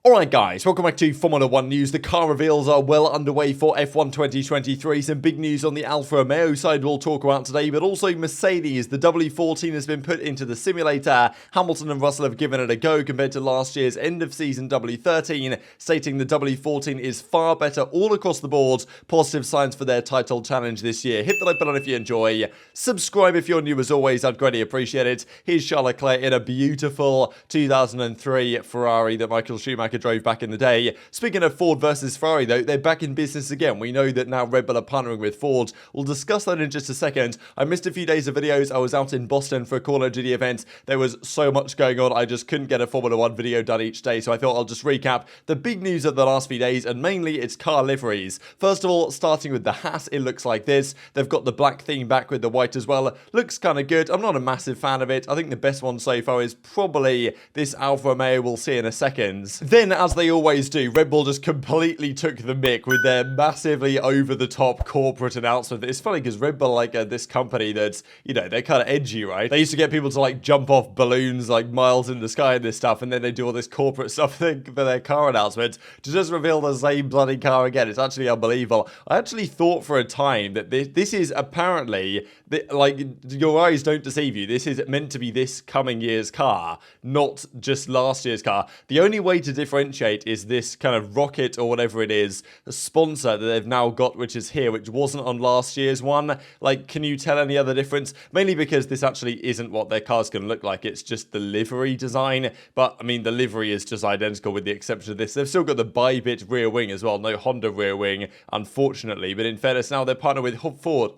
Alright guys, welcome back to Formula 1 news. The car reveals are well underway for F1 2023. Some big news on the Alfa Romeo side we'll talk about today, but also Mercedes. The W14 has been put into the simulator. Hamilton and Russell have given it a go compared to last year's end of season W13, stating the W14 is far better all across the board. Positive signs for their title challenge this year. Hit the like button if you enjoy. Subscribe if you're new as always, I'd greatly appreciate it. Here's Charles Leclerc in a beautiful 2003 Ferrari that Michael Schumacher drove back in the day. Speaking of Ford versus Ferrari though, they're back in business again. We know that now Red Bull are partnering with Ford. We'll discuss that in just a second. I missed a few days of videos. I was out in Boston for a Call of Duty event. There was so much going on. I just couldn't get a Formula 1 video done each day, so I thought I'll just recap the big news of the last few days, and mainly it's car liveries. First of all, starting with the Haas, it looks like this. They've got the black theme back with the white as well. Looks kind of good. I'm not a massive fan of it. I think the best one so far is probably this Alfa Romeo we'll see in a second. Then, as they always do, Red Bull just completely took the mick with their massively over-the-top corporate announcement. It's funny because Red Bull like this company that's, you know, they're kind of edgy, right? They used to get people to like jump off balloons like miles in the sky and this stuff, and then they do all this corporate stuff for their car announcement to just reveal the same bloody car again. It's actually unbelievable. I actually thought for a time that this is apparently, like, your eyes don't deceive you. This is meant to be this coming year's car, not just last year's car. The only way to differentiate is this kind of rocket or whatever it is, the sponsor that they've now got, which is here, which wasn't on last year's one. Like, can you tell any other difference? Mainly because this actually isn't what their car's going to look like. It's just the livery design. But, I mean, the livery is just identical with the exception of this. They've still got the bi-bit rear wing as well. No Honda rear wing, unfortunately. But in fairness, now they're partnered with Ford.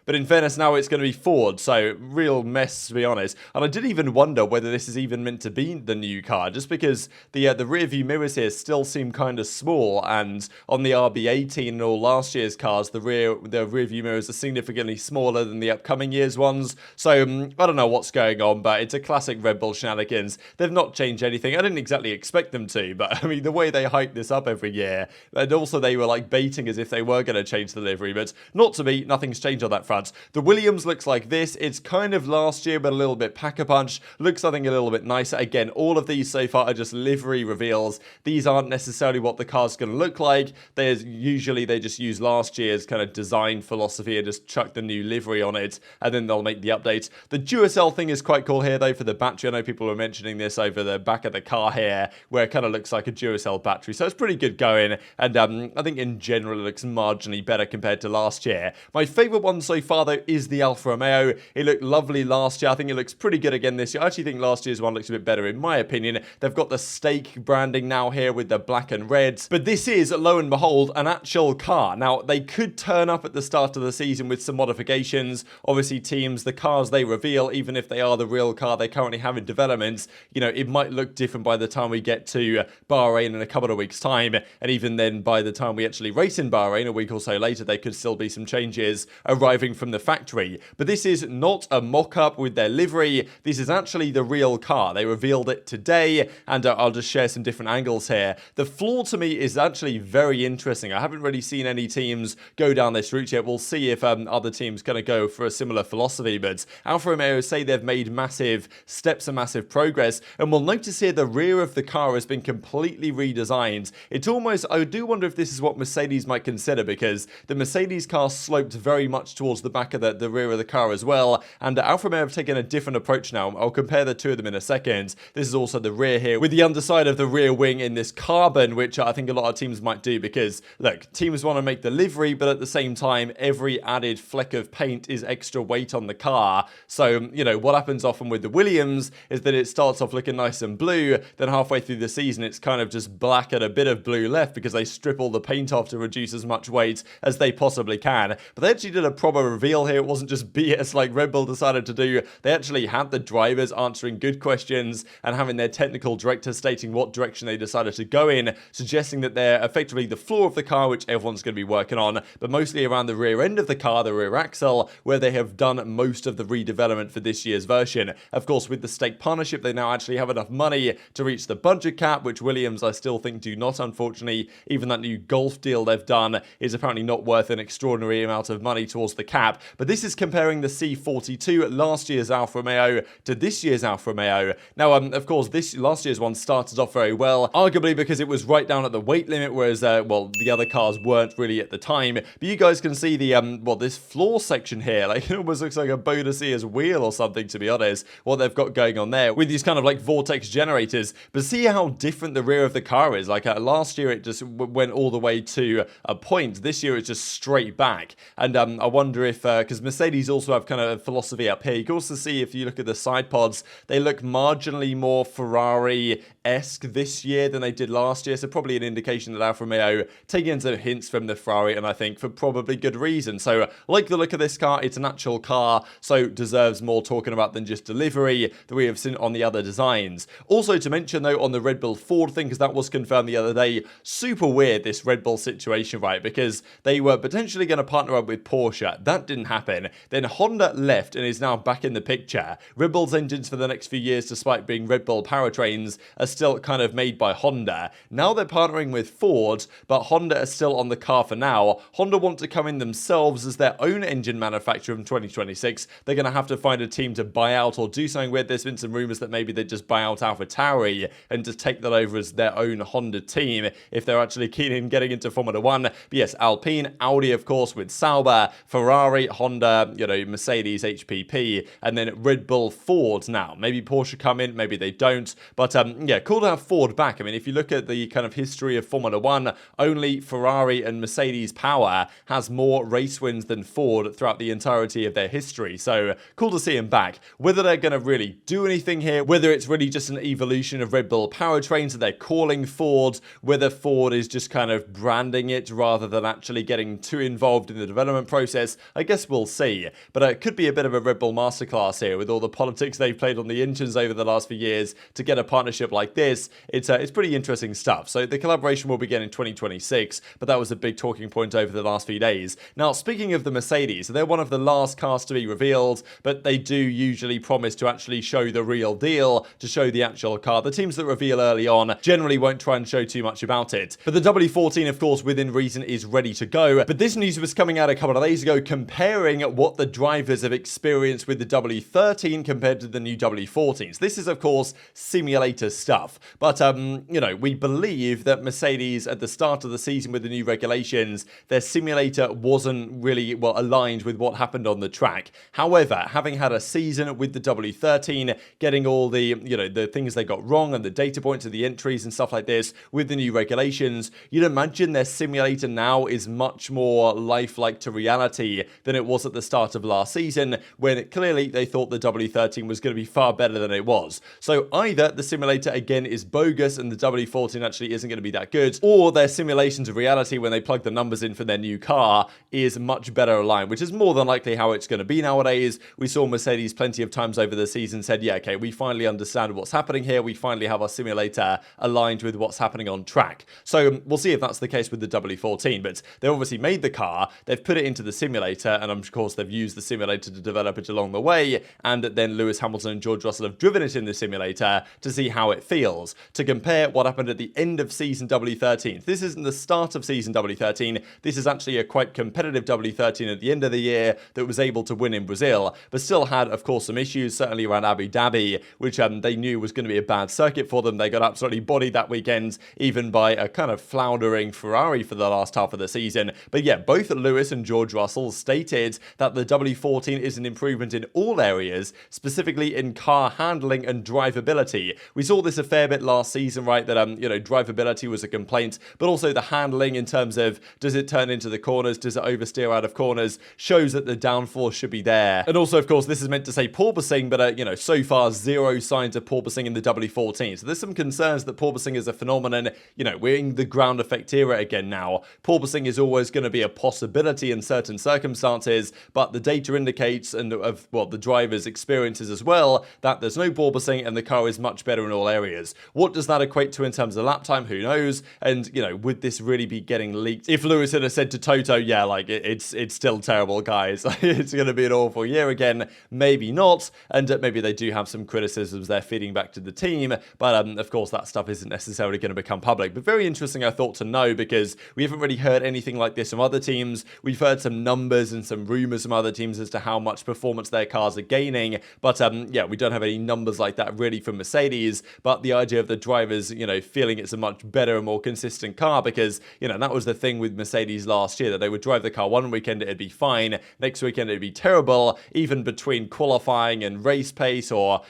But in fairness, now it's going to be Ford, so real mess, to be honest. And I did even wonder whether this is even meant to be the new car, just because the rear view mirrors here still seem kind of small, and on the RB18 and all last year's cars, the rear view mirrors are significantly smaller than the upcoming year's ones. So I don't know what's going on, but it's a classic Red Bull shenanigans. They've not changed anything. I didn't exactly expect them to, but I mean, the way they hype this up every year, and also they were like baiting as if they were going to change the livery, but not to be. Nothing's changed on that front. The Williams looks like this. It's kind of last year, but a little bit pack-a-punch. Looks, I think, a little bit nicer. Again, all of these so far are just livery reveals. These aren't necessarily what the car's going to look like. Usually they just use last year's kind of design philosophy and just chuck the new livery on it, and then they'll make the updates. The Duracell thing is quite cool here, though, for the battery. I know people were mentioning this over the back of the car here, where it kind of looks like a Duracell battery. So it's pretty good going, and I think in general it looks marginally better compared to last year. My favourite one so far, though, is the Alfa Romeo. It looked lovely last year. I think it looks pretty good again this year. I actually think last year's one looks a bit better in my opinion. They've got the stake branding now here with the black and reds. But this is, lo and behold, an actual car. Now, they could turn up at the start of the season with some modifications. Obviously, teams, the cars they reveal, even if they are the real car they currently have in development, you know, it might look different by the time we get to Bahrain in a couple of weeks' time. And even then, by the time we actually race in Bahrain, a week or so later, there could still be some changes arriving from the factory. But this is not a mock-up with their livery. This is actually the real car. They revealed it today, and I'll just share some different angles here. The floor to me is actually very interesting. I haven't really seen any teams go down this route yet. We'll see if other teams going to go for a similar philosophy, but Alfa Romeo say they've made massive steps and massive progress, and we'll notice here the rear of the car has been completely redesigned. It's almost, I do wonder if this is what Mercedes might consider, because the Mercedes car sloped very much towards the back of the rear of the car as well, and Alfa Romeo have taken a different approach now. I'll compare the two of them in a second. This is also the rear here with the underside of the rear wing in this carbon, which I think a lot of teams might do because, look, teams want to make the livery, but at the same time, every added fleck of paint is extra weight on the car. So, you know, what happens often with the Williams is that it starts off looking nice and blue, then halfway through the season, it's kind of just black and a bit of blue left because they strip all the paint off to reduce as much weight as they possibly can. But they actually did a proper reveal here. It wasn't just BS like Red Bull decided to do. They actually had the drivers answering good questions and having their technical director stating what direction they decided to go in, suggesting that they're effectively the floor of the car, which everyone's going to be working on, but mostly around the rear end of the car, the rear axle, where they have done most of the redevelopment for this year's version. Of course, with the stake partnership, they now actually have enough money to reach the budget cap, which Williams, I still think, do not, unfortunately. Even that new Golf deal they've done is apparently not worth an extraordinary amount of money towards the cap. cap. But this is comparing the C42, last year's Alfa Romeo, to this year's Alfa Romeo. Now, of course, last year's one started off very well, arguably because it was right down at the weight limit, whereas, well, the other cars weren't really at the time. But you guys can see the, well, this floor section here, like, it almost looks like a Bottas' wheel or something, to be honest, what they've got going on there with these kind of like vortex generators. But see how different the rear of the car is. Like, last year it just went all the way to a point. This year it's just straight back. And I wonder if, because Mercedes also have kind of a philosophy up here, you can also see if you look at the side pods, they look marginally more Ferrari-esque this year than they did last year. So probably an indication that Alfa Romeo taking some hints from the Ferrari, and I think for probably good reason. So like the look of this car, it's an actual car, so deserves more talking about than just delivery that we have seen on the other designs. Also to mention though, on the Red Bull Ford thing, because that was confirmed the other day, super weird this Red Bull situation, right? Because they were potentially going to partner up with Porsche. That didn't happen. Then Honda left and is now back in the picture. Red Bull's engines for the next few years, despite being Red Bull powertrains, are still kind of made by Honda. Now they're partnering with Ford, but Honda are still on the car for now. Honda want to come in themselves as their own engine manufacturer from 2026. They're going to have to find a team to buy out or do something weird. There's been some rumors that maybe they just buy out Alpha Tauri and just take that over as their own Honda team if they're actually keen in getting into Formula 1. But yes, Alpine, Audi, of course, with Sauber, Ferrari, Honda, you know, Mercedes, HPP, and then Red Bull, Ford now. Maybe Porsche come in, maybe they don't. But yeah, cool to have Ford back. I mean, if you look at the kind of history of Formula 1, only Ferrari and Mercedes power has more race wins than Ford throughout the entirety of their history. So cool to see him back. Whether they're going to really do anything here, whether it's really just an evolution of Red Bull powertrains that they're calling Ford, whether Ford is just kind of branding it rather than actually getting too involved in the development process, I guess we'll see. But it could be a bit of a Red Bull masterclass here with all the politics they've played on the engines over the last few years to get a partnership like this. It's pretty interesting stuff. So the collaboration will begin in 2026, but that was a big talking point over the last few days. Now, speaking of the Mercedes, they're one of the last cars to be revealed, but they do usually promise to actually show the real deal, to show the actual car. The teams that reveal early on generally won't try and show too much about it. But the W14, of course, within reason, is ready to go. But this news was coming out a couple of days ago comparing what the drivers have experienced with the W13 compared to the new W14s. This is, of course, simulator stuff. But, you know, we believe that Mercedes, at the start of the season with the new regulations, their simulator wasn't really, well, aligned with what happened on the track. However, having had a season with the W13, getting all the, you know, the things they got wrong and the data points of the entries and stuff like this with the new regulations, you'd imagine their simulator now is much more lifelike to reality than it was at the start of last season, when clearly they thought the W13 was going to be far better than it was. So either the simulator again is bogus and the W14 actually isn't going to be that good, or their simulations of reality when they plug the numbers in for their new car is much better aligned, which is more than likely how it's going to be nowadays. We saw Mercedes plenty of times over the season said, yeah, okay, we finally understand what's happening here. We finally have our simulator aligned with what's happening on track. So we'll see if that's the case with the W14, but they obviously made the car, they've put it into the simulator, and of course they've used the simulator to develop it along the way, and then Lewis Hamilton and George Russell have driven it in the simulator to see how it feels, to compare what happened at the end of season W13. This isn't the start of season W13, this is actually a quite competitive W13 at the end of the year that was able to win in Brazil, but still had, of course, some issues, certainly around Abu Dhabi, which they knew was going to be a bad circuit for them. They got absolutely bodied that weekend, even by a kind of floundering Ferrari for the last half of the season. But yeah, both Lewis and George Russell stated that the W14 is an improvement in all areas, specifically in car handling and drivability. We saw this a fair bit last season, right, that you know, drivability was a complaint, but also the handling in terms of, does it turn into the corners, does it oversteer out of corners, shows that the downforce should be there. And also, of course, this is meant to say porpoising, but you know, so far zero signs of porpoising in the W14. So there's some concerns that porpoising is a phenomenon. You know, we're in the ground effect era again now. Porpoising is always going to be a possibility in certain circumstances, but the data indicates, and of the driver's experiences as well, that there's no porpoising and the car is much better in all areas. What does that equate to in terms of lap time? Who knows? And you know, would this really be getting leaked? If Lewis had said to Toto, yeah, like it's still terrible, guys. It's going to be an awful year again. Maybe not, and maybe they do have some criticisms they're feeding back to the team, but of course that stuff isn't necessarily going to become public. But very interesting, I thought, to know, because we haven't really heard anything like this from other teams. We've heard some numbers and some rumours from other teams as to how much performance their cars are gaining. But yeah, we don't have any numbers like that really from Mercedes. But the idea of the drivers, feeling it's a much better and more consistent car, because, that was the thing with Mercedes last year, that they would drive the car one weekend, it'd be fine. Next weekend, it'd be terrible. Even between qualifying and race pace, or,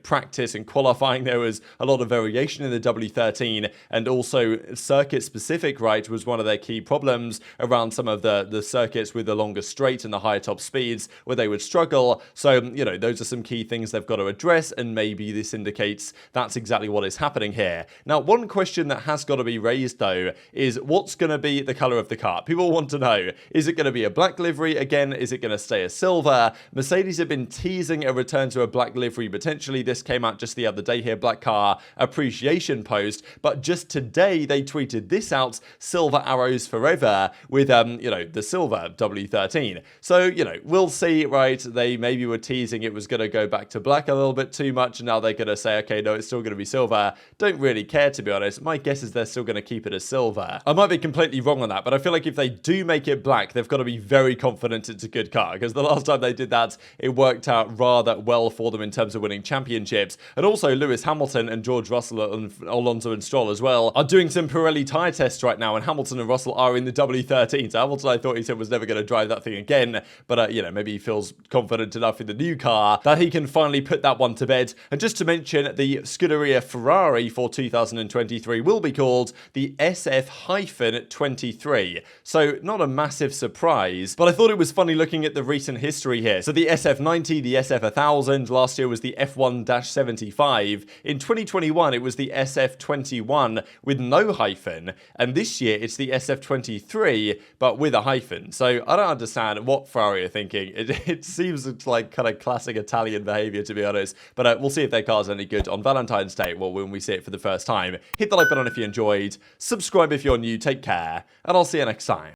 practice and qualifying, there was a lot of variation in the W13. And also circuit specific, right, was one of their key problems around some of the circuits with the longer straight and the higher top speeds, where they would struggle. So, those are some key things they've got to address, and maybe this indicates that's exactly what is happening here. Now, one question that has got to be raised, though, is what's going to be the colour of the car? People want to know, is it going to be a black livery again? Is it going to stay a silver? Mercedes have been teasing a return to a black livery potentially. This came out just the other day here, Black Car Appreciation post, but just today they tweeted this out, silver arrows forever, with, the silver W13. So, we'll see, right? They maybe were teasing it was going to go back to black a little bit too much, and now they're going to say, okay, no, it's still going to be silver. Don't really care, to be honest. My guess is they're still going to keep it as silver. I might be completely wrong on that, but I feel like if they do make it black, they've got to be very confident it's a good car, because the last time they did that, it worked out rather well for them in terms of winning championships. And also Lewis Hamilton and George Russell and Alonso and Stroll as well are doing some Pirelli tyre tests right now, and Hamilton and Russell are in the W13. So Hamilton, I thought he said, was never going to drive that thing again, but maybe he feels confident enough in the new car that he can finally put that one to bed. And just to mention, the Scuderia Ferrari for 2023 will be called the SF-23. So not a massive surprise, but I thought it was funny looking at the recent history here. So the SF90, the SF1000, last year was the F1-75. In 2021, it was the SF21 with no hyphen, and this year it's the SF23 but with a hyphen. So I don't understand what Ferrari are thinking. It seems like kind of classic Italian behavior, to be honest, but we'll see if their car's any good on Valentine's Day, well, when we see it for the first time. Hit the like button if you enjoyed, subscribe if you're new, take care, and I'll see you next time.